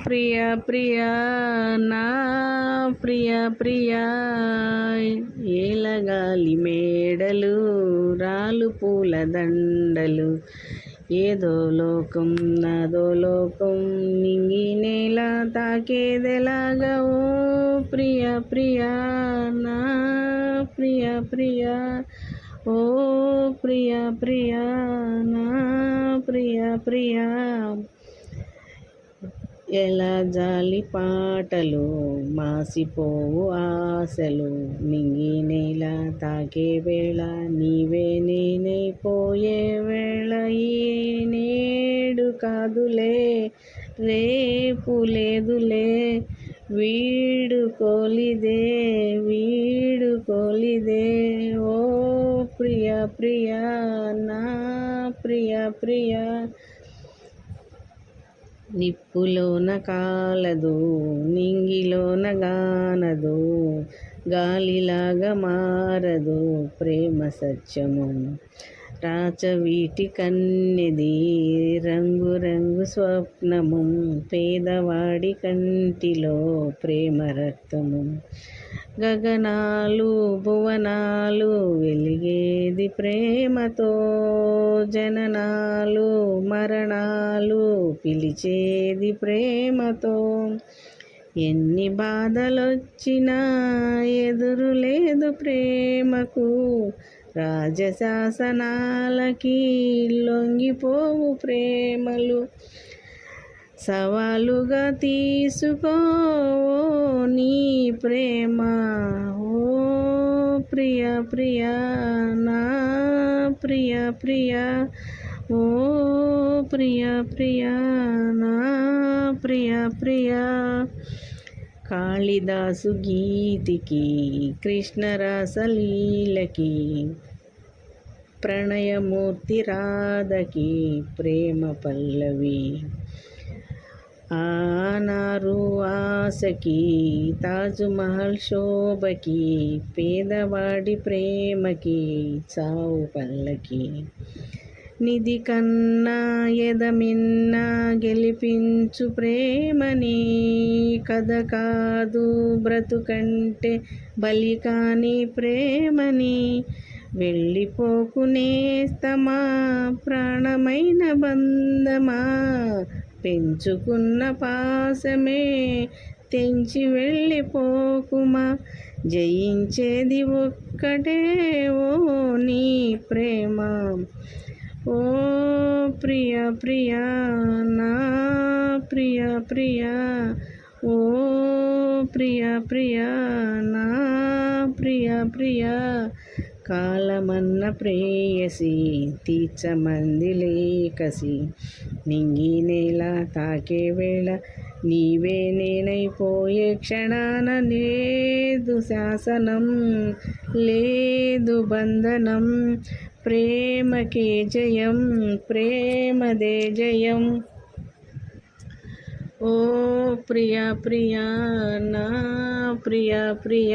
ప్రియ ప్రియ నా ప్రియ ప్రియ ఏలగాలి మేడలు రాలు పూల దండలు ఏదో లోకం నాదో లోకం నింగి నేల తాకేదెలాగా ఓ ప్రియ ప్రియ నా ప్రియ ప్రియ ఓ ప్రియ ప్రియ నా ప్రియ ప్రియ ఎలా జాలి పాటలు మాసిపోవు ఆశలు నింగి నేల తాకే వేళ నీవే నేనైపోయే వేళ ఈ నేడు కాదులే రేపు లేదులే వీడుకోలిదే ఓ ప్రియ ప్రియ నా ప్రియ ప్రియ నిప్పులోన కాలదు నింగిలోన గానదు గాలిలాగా మారదు ప్రేమ సత్యము రాచవీటి కన్నెది రంగు రంగు స్వప్నము పేదవాడి కంటిలో ప్రేమ రక్తము గగనాలు భువనాలు వెలిగేది ప్రేమతో జననాలు మరణాలు పిలిచేది ప్రేమతో ఎన్ని బాధలొచ్చినా ఎదురు లేదు ప్రేమకు రాజశాసనాలకి లొంగిపోవు ప్రేమలు సవాలుగా తీసుకో నీ ప్రేమ ఓ ప్రియ ప్రియ నా ప్రియ ప్రియ ఓ ప్రియ ప్రియ నా ప్రియ ప్రియ కాళిదాసు గీతికి కృష్ణరాసలీలకి ప్రణయమూర్తి రాధకి ప్రేమ పల్లవి ఆనారు ఆశకి తాజ్మహల్ శోభకి పేదవాడి ప్రేమకి చావు పల్లకి నిధి కన్నా ఎదమిన్నా గెలిపించు ప్రేమని కథ కాదు బ్రతుకంటే బలి కాని ప్రేమని వెళ్ళిపోకు నేస్తమా ప్రాణమైన బంధమా పెంచుకున్న పాసమే తెంచి వెళ్ళిపోకుమా జయించేది ఒక్కటే ఓ నీ ప్రేమ ఓ ప్రియ ప్రియ నా ప్రియ ప్రియ ఓ ప్రియ ప్రియ నా ప్రియ ప్రియ కాలమన్న ప్రేయసి తీర్చమంది లేకసి నింగి నేల తాకే వేళ నీవే నేనైపోయే క్షణాన లేదు శాసనం లేదు బంధనం ప్రేమకే జయం ప్రేమదే జయం ఓ ప్రియ ప్రియ నా ప్రియ ప్రియ